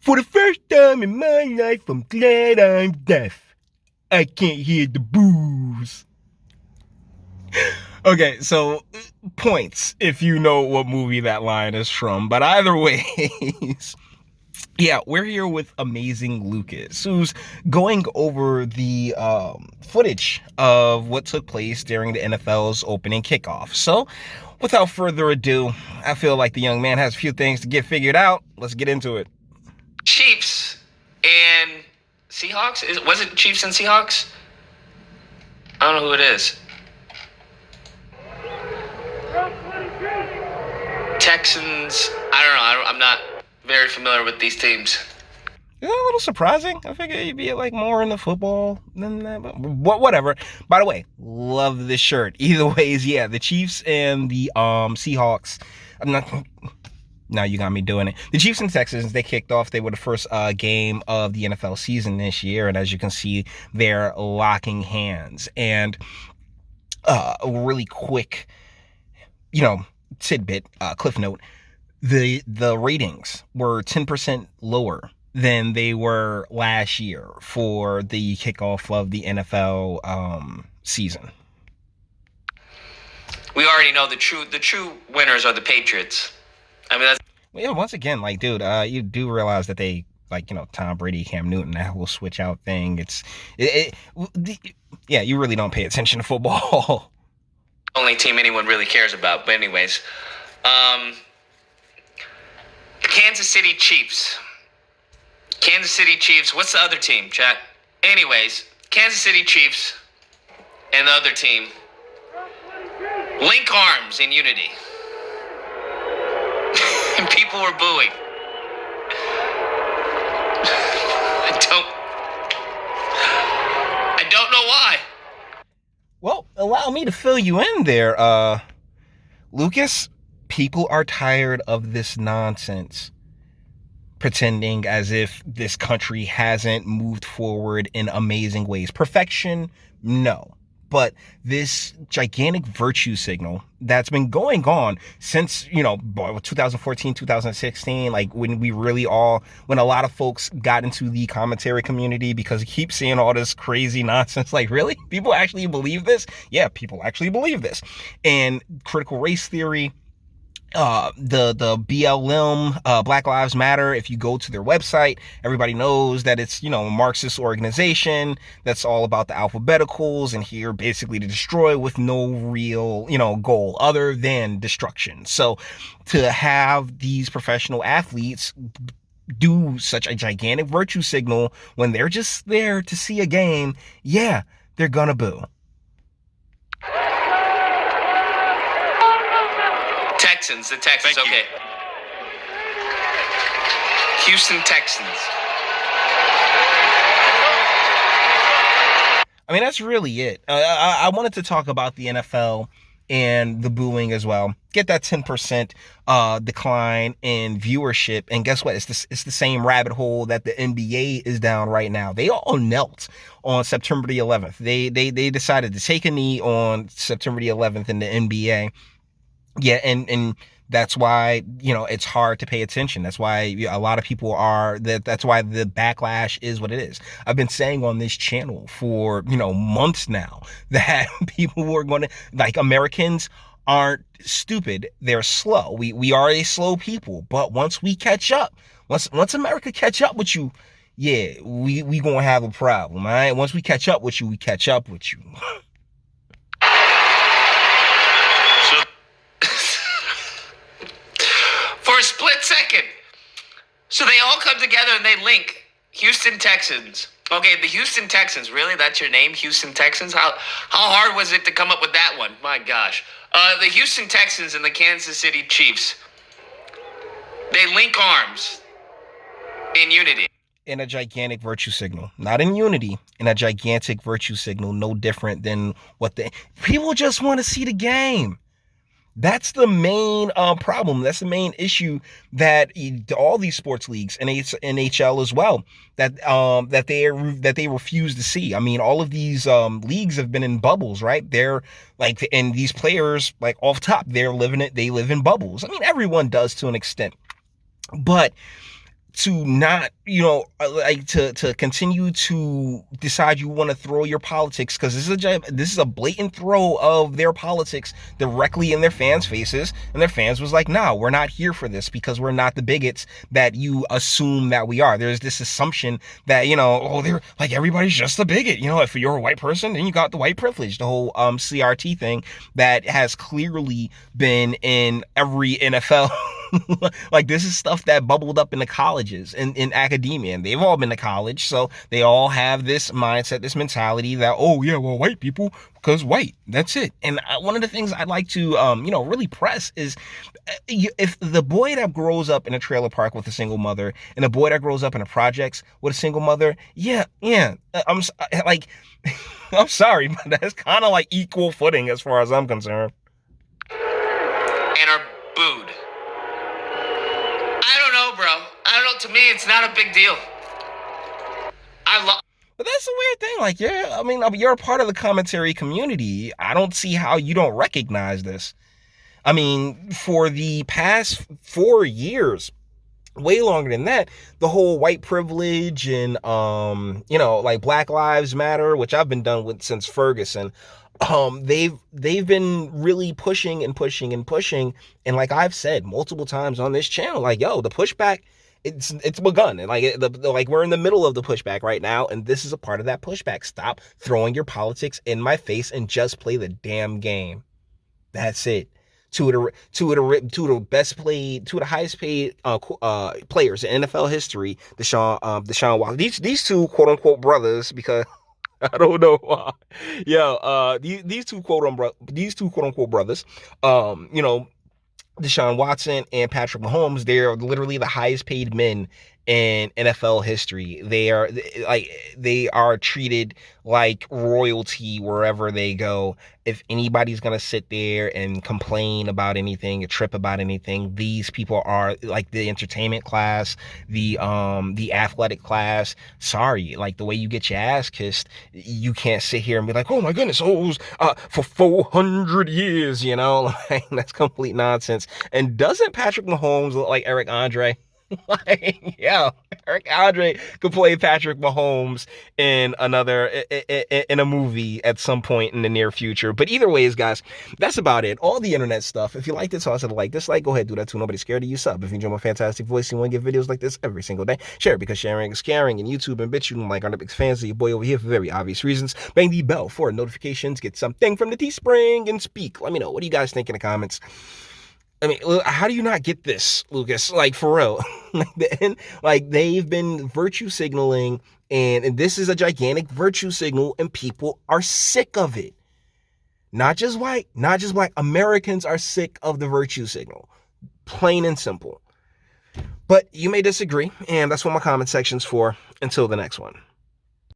For the first time in my life, I'm glad I'm deaf. I can't hear the boos. Okay, so points if you know what movie that line is from. But either ways, yeah, we're here with amazing Lucas, who's going over the footage of what took place during the NFL's opening kickoff. So, without further ado, I feel like the young man has a few things to get figured out. Let's get into it. Chiefs and Seahawks? Was it Chiefs and Seahawks? I don't know who it is. Texans. I don't know. I'm not very familiar with these teams. Is that a little surprising? I figured you'd be like more into football than that, but whatever. By the way, love this shirt. Either ways, yeah, the Chiefs and the Seahawks. Now you got me doing it. The Chiefs and Texans, they kicked off. They were the first game of the NFL season this year, and as you can see, they're locking hands. And a really quick, tidbit, cliff note: the ratings were 10% lower than they were last year for the kickoff of the NFL season. We already know the true winners are the Patriots. I mean, that's... Yeah, once again, dude, you do realize that they, Tom Brady, Cam Newton, that whole switch out thing. Yeah, you really don't pay attention to football. Only team anyone really cares about. But anyways, Kansas City Chiefs. Kansas City Chiefs. What's the other team, chat? Anyways, Kansas City Chiefs and the other team link arms in unity. And people were booing. I don't know why. Well, allow me to fill you in there, Lucas. People are tired of this nonsense, pretending as if this country hasn't moved forward in amazing ways. Perfection, no. But this gigantic virtue signal that's been going on since, 2014, 2016, when a lot of folks got into the commentary community because you keep seeing all this crazy nonsense. Like, really? People actually believe this? Yeah, people actually believe this. And critical race theory, the BLM, Black Lives Matter, if you go to their website, everybody knows that it's, a Marxist organization that's all about the alphabeticals and here basically to destroy with no real, goal other than destruction. So to have these professional athletes do such a gigantic virtue signal when they're just there to see a game, yeah, they're gonna boo. The Texans, okay. Houston Texans. I mean, that's really it. I wanted to talk about the NFL and the booing as well. Get that 10% decline in viewership, and guess what? It's the same rabbit hole that the NBA is down right now. They all knelt on September the 11th. They decided to take a knee on September the 11th in the NBA. Yeah, and that's why, it's hard to pay attention. That's why a lot of people that's why the backlash is what it is. I've been saying on this channel for, months now that people were going to, Americans aren't stupid. They're slow. We are a slow people. But once we catch up, once America catch up with you, yeah, we going to have a problem, all right? Once we catch up with you, we catch up with you. For a split second. So they all come together and they link Houston Texans. Okay, the Houston Texans. Really? That's your name? Houston Texans? How hard was it to come up with that one? My gosh. The Houston Texans and the Kansas City Chiefs. They link arms in unity. In a gigantic virtue signal. Not in unity. In a gigantic virtue signal. No different than people just want to see the game. That's the main problem. That's the main issue that all these sports leagues and NHL as well that they refuse to see. I mean, all of these leagues have been in bubbles, right? They're and these players off top, they're living it. They live in bubbles. I mean, everyone does to an extent, but to not, like to continue to decide you want to throw your politics, because this is a blatant throw of their politics directly in their fans' faces, and their fans was like, "Nah, we're not here for this because we're not the bigots that you assume that we are." There's this assumption that oh, they're like everybody's just a bigot. If you're a white person, then you got the white privilege. The whole CRT thing that has clearly been in every NFL. Like, this is stuff that bubbled up in the colleges and in academia, and they've all been to college, so they all have this mindset, this mentality that, oh yeah, well, white people, because white, that's it. And one of the things I'd like to really press is, if the boy that grows up in a trailer park with a single mother and a boy that grows up in a projects with a single mother, yeah, I'm like, I'm sorry, but that's kind of like equal footing as far as I'm concerned. And are booed. I don't know, bro. I don't know. To me, it's not a big deal. But that's a weird thing. Like, you're a part of the commentary community. I don't see how you don't recognize this. I mean, for the past 4 years, way longer than that, the whole white privilege and like Black Lives Matter, which I've been done with since Ferguson, they've been really pushing and pushing and pushing, and like I've said multiple times on this channel, like, yo, the pushback, it's begun, and like we're in the middle of the pushback right now, and this is a part of that pushback. Stop throwing your politics in my face and just play the damn game. That's it. Two of the best played, two of the highest paid players in NFL history, Deshaun Watson. These two quote unquote brothers, because I don't know why. Yeah, these two quote unquote brothers, Deshaun Watson and Patrick Mahomes, they're literally the highest paid men in NFL history. They are treated like royalty wherever they go. If anybody's gonna sit there and complain about anything, or trip about anything, these people are like the entertainment class, the athletic class. Sorry, like the way you get your ass kissed, you can't sit here and be like, oh my goodness, for 400 years, like, that's complete nonsense. And doesn't Patrick Mahomes look like Eric Andre? Like, yeah, Eric Andre could play Patrick Mahomes in in a movie at some point in the near future. But either ways, guys, that's about it. All the internet stuff. If you like this, toss it a like, dislike, go ahead, do that too. Nobody's scared of you. Sub if you enjoy my fantastic voice, you want to get videos like this every single day. Share it, because sharing is caring, and YouTube and Bitchute and like are the big fans of your boy over here for very obvious reasons. Bang the bell for notifications, get something from the Teespring, and speak. Let me know. What do you guys think in the comments? I mean, how do you not get this, Lucas? Like, for real. Like, they've been virtue signaling, and this is a gigantic virtue signal, and people are sick of it. Not just white, not just black. Americans are sick of the virtue signal. Plain and simple. But you may disagree, and that's what my comment section's for. Until the next one.